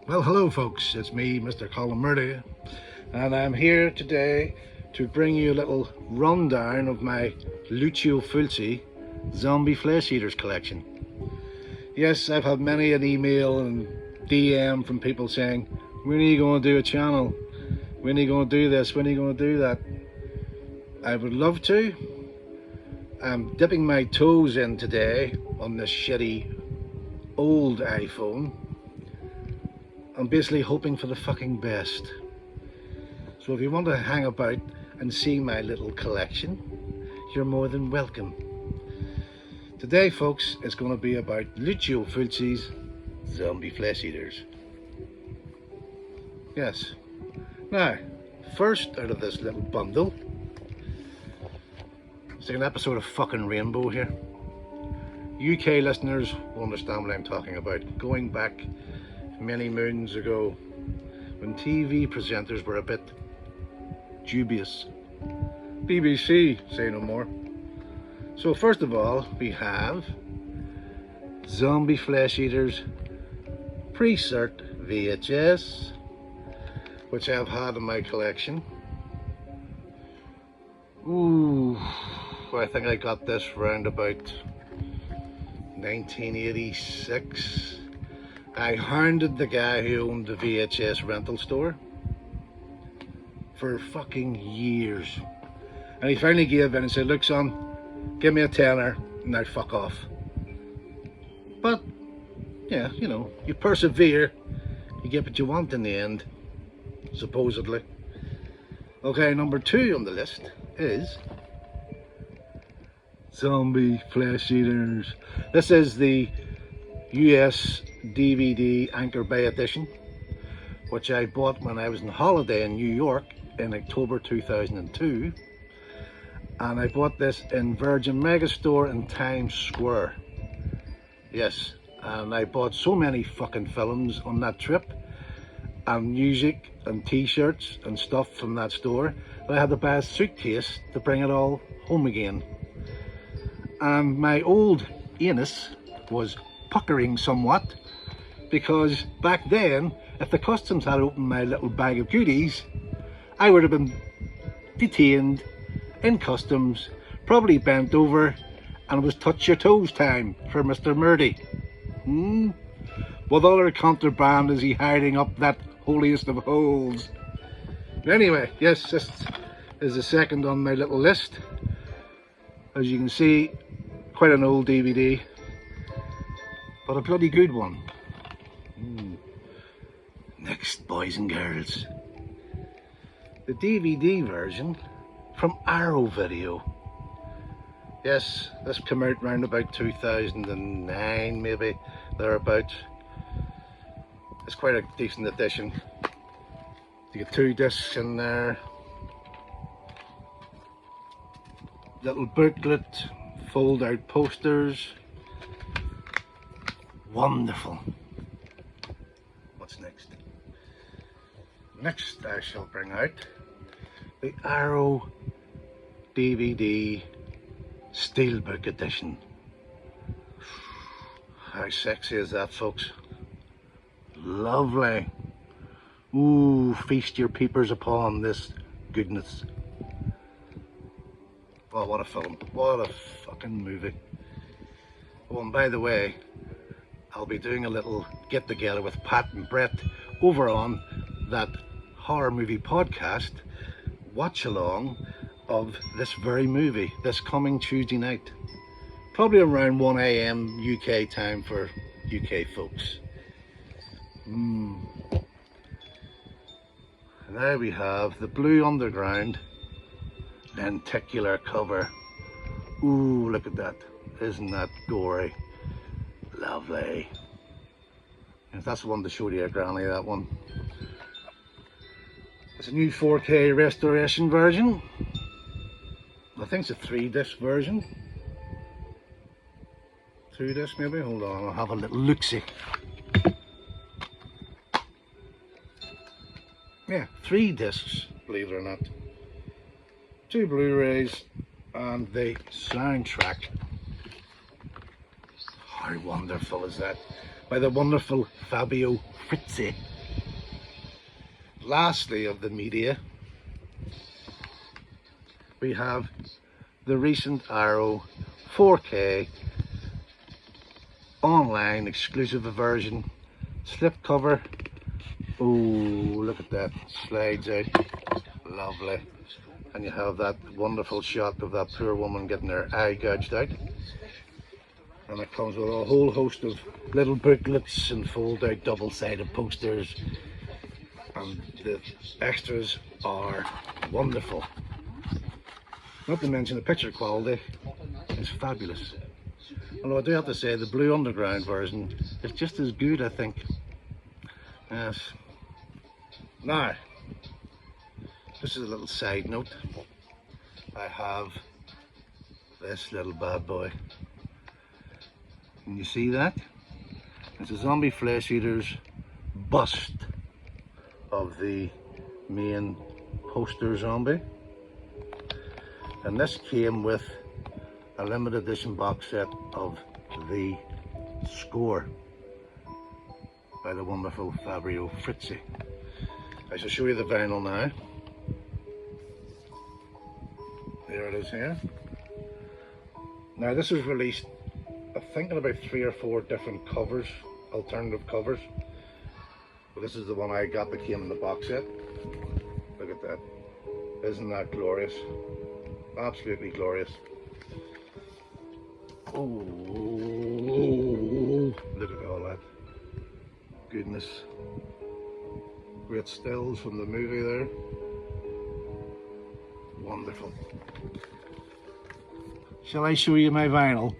Well, hello folks, it's me, Mr. Colin Murdy, and I'm here today to bring you a little rundown of my Lucio Fulci zombie flesh eaters collection. Yes, I've had many an email and DM from people saying, when are you going to do a channel? When are you going to do this? When are you going to do that? I would love to. I'm dipping my toes in today on this shitty old iPhone. I'm basically hoping for the fucking best. So if you want to hang about and see my little collection, you're more than welcome. Today, folks, it's going to be about Lucio Fulci's zombie flesh eaters. Yes. Now, first out of this little bundle, it's like an episode of fucking Rainbow here. UK listeners will understand what I'm talking about. Going back many moons ago, when TV presenters were a bit dubious. BBC, say no more. So first of all, we have Zombie Flesh Eaters Pre-Cert VHS, which I've had in my collection. Ooh, I think I got this round about 1986. I hounded the guy who owned the VHS rental store for fucking years. And he finally gave in and said, look son, give me a tenner, now fuck off. But, yeah, you know, you persevere, you get what you want in the end, supposedly. Okay, number 2 on the list is Zombie Flesh Eaters. This is the US DVD Anchor Bay edition, which I bought when I was on holiday in New York in October 2002, and I bought this in Virgin Megastore in Times Square. Yes, and I bought so many fucking films on that trip, and music and t-shirts and stuff from that store, that I had to buy a suitcase to bring it all home again. And my old anus was puckering somewhat, because back then, if the customs had opened my little bag of goodies, I would have been detained in customs, probably bent over, and it was touch your toes time for Mr. Murdy. What other contraband is he hiding up that holiest of holes? Anyway, yes, this is the second on my little list. As you can see, quite an old DVD, but a bloody good one. Next, boys and girls, the DVD version from Arrow Video. Yes, this came out round about 2009, maybe thereabouts. It's quite a decent edition. You get 2 discs in there, little booklet, fold out posters. Wonderful. What's next? Next I shall bring out the Arrow DVD Steelbook edition. How sexy is that, folks? Lovely. Ooh, feast your peepers upon this goodness. Oh, what a film. What a fucking movie. Oh, and by the way, I'll be doing a little get together with Pat and Brett over on that horror movie podcast watch along of this very movie this coming Tuesday night, probably around 1 AM UK time for UK folks. And there we have the Blue Underground lenticular cover. Ooh, look at that. Isn't that gory? Lovely. If that's the one to show you, Granny, that one. It's a new 4K restoration version. I think it's a 3-disc version. 2 disc maybe? Hold on, I'll have a little look-see. Yeah, 3 discs, believe it or not. 2 Blu-rays and the soundtrack. How wonderful is that? By the wonderful Fabio Frizzi. lastly of the media, we have the recent Arrow 4K online exclusive version slipcover. Oh, look at that, slides out, lovely. And you have that wonderful shot of that poor woman getting her eye gouged out. And it comes with a whole host of little booklets and fold out double-sided posters, and the extras are wonderful. Not to mention the picture quality is fabulous. Although I do have to say the Blue Underground version is just as good, I think. Yes. Now, this is a little side note. I have this little bad boy. Can you see that? It's a zombie flesh eater's bust of the main poster zombie. And this came with a limited edition box set of the score by the wonderful Lucio Fulci. I shall show you the vinyl now. There it is here. Now this was released, I think, in about 3 or 4 different covers, alternative covers. But this is the one I got that came in the box set. Look at that. Isn't that glorious? Absolutely glorious. Oh, look at all that. Goodness. Great stills from the movie there. Wonderful. Shall I show you my vinyl?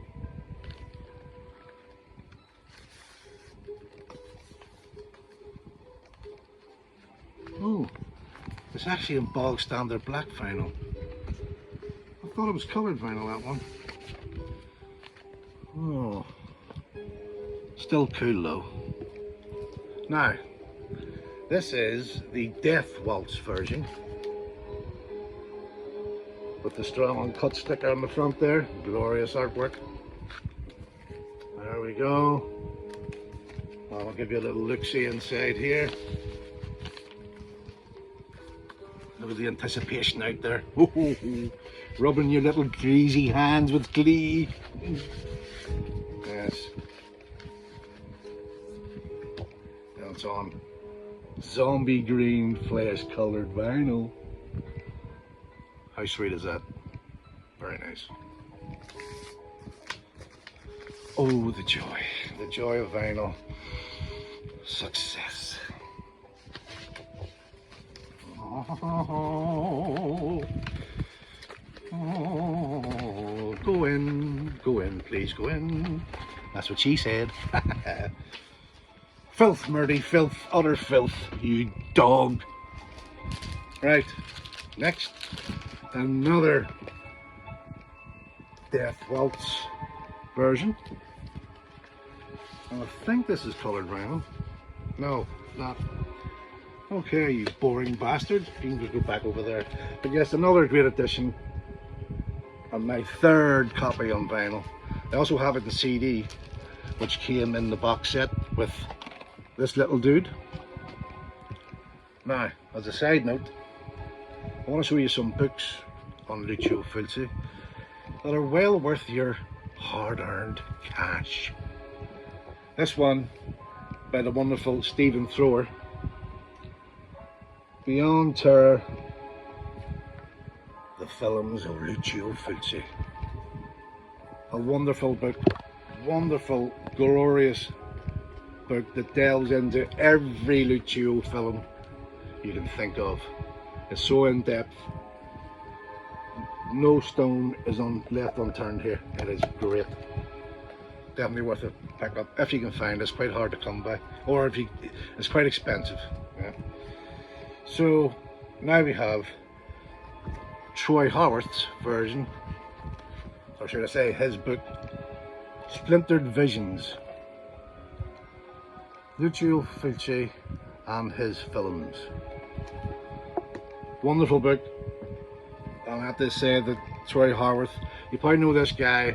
Oh, it's actually in bog standard black vinyl. I thought it was coloured vinyl, that one. Oh, still cool though. Now, this is the Death Waltz version with the strong uncut sticker on the front there. Glorious artwork. There we go. I'll give you a little look-see inside here. Look at the anticipation out there. Rubbing your little greasy hands with glee. Yes. Now it's on zombie green flesh coloured vinyl. How sweet is that? Very nice. Oh, the joy of vinyl. Success. Oh, go in, please go in. That's what she said. Filth, Murdy, filth, utter filth, you dog. Right, next, another Death Waltz version. I think this is coloured vinyl. No, not. Okay, you boring bastard. You can just go back over there. But yes, another great edition. And my 3rd copy on vinyl. I also have it in CD, which came in the box set with this little dude. Now, as a side note, I want to show you some books on Lucio Fulci that are well worth your hard-earned cash. This one by the wonderful Stephen Thrower, Beyond Terror, the films of Lucio Fulci. A wonderful book, wonderful, glorious book that delves into every Lucio film you can think of. It's so in depth. No stone is left unturned here. It is great. Definitely worth it. Pick up if you can find it. It's quite hard to come by, or if you, it's quite expensive. Yeah. So now we have Troy Howarth's version, or should I say his book, Splintered Visions, Lucio Fulci and his films. Wonderful book. I have to say that Troy Howarth, you probably know this guy.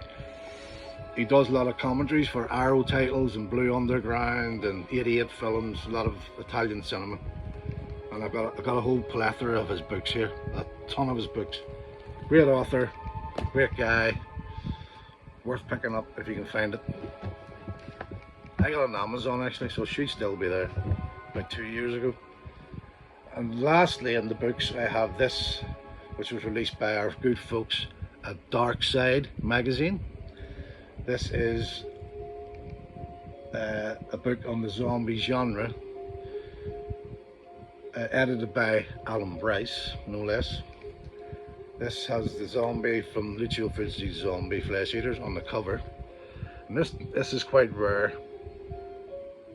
He does a lot of commentaries for Arrow titles and Blue Underground and 88 films, a lot of Italian cinema. And I've got a whole plethora of his books here, a ton of his books. Great author, great guy, worth picking up if you can find it. I got it on Amazon actually, so it should still be there, about 2 years ago. And lastly in the books I have this, which was released by our good folks at Dark Side magazine. This is a book on the zombie genre, edited by Alan Bryce, no less. This has the zombie from Lucio Fulci's Zombie Flesh Eaters on the cover. And this is quite rare.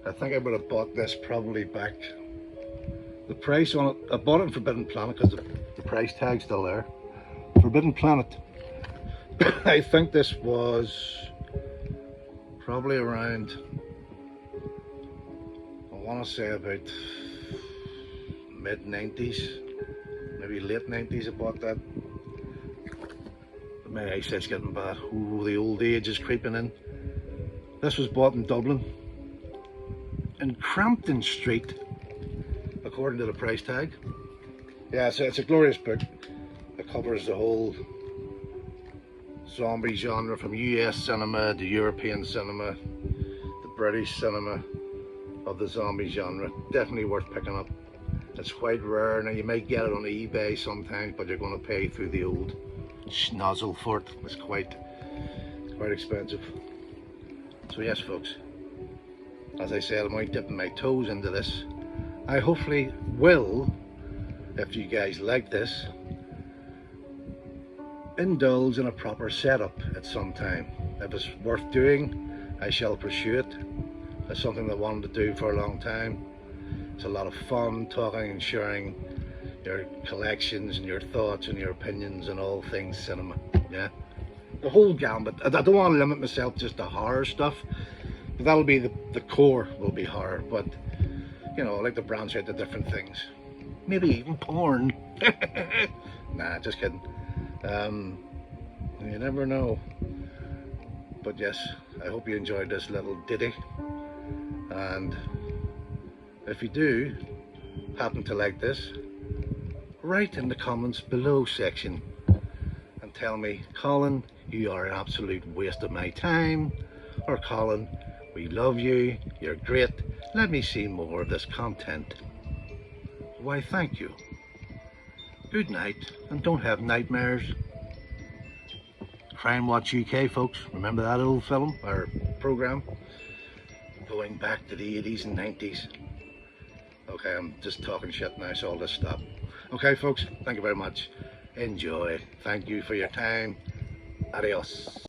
I think I would have bought this probably back. The price on it, I bought it in Forbidden Planet because the price tag's still there. Forbidden Planet. I think this was probably around, I want to say about mid-90s, maybe late 90s I bought that. But my eyesight's getting bad. Ooh, the old age is creeping in. This was bought in Dublin, in Crampton Street, according to the price tag. Yeah, so it's a glorious book. It covers the whole zombie genre from US cinema to European cinema, the British cinema of the zombie genre. Definitely worth picking up. It's quite rare. Now you might get it on eBay sometimes, but you're going to pay through the old schnozzle for it. It's quite expensive. So yes folks, as I said, I'm only dipping my toes into this. I hopefully will, if you guys like this, indulge in a proper setup at some time. If it's worth doing, I shall pursue it. It's something I wanted to do for a long time. It's a lot of fun talking and sharing your collections and your thoughts and your opinions and all things cinema. Yeah, the whole gambit. I don't want to limit myself just to horror stuff, but that'll be the core will be horror. But you know, I like to branch out to different things, maybe even porn. Nah, just kidding. You never know. But yes, I hope you enjoyed this little ditty, and if you do happen to like this, write in the comments below section and tell me, Colin, you are an absolute waste of my time, or Colin, we love you, you're great, let me see more of this content. Why, thank you. Good night, and don't have nightmares. Crime Watch UK, folks. Remember that old film or program? Going back to the 80s and 90s. Okay, I'm just talking shit now, so I'll just stop. Okay, folks, thank you very much. Enjoy. Thank you for your time. Adios.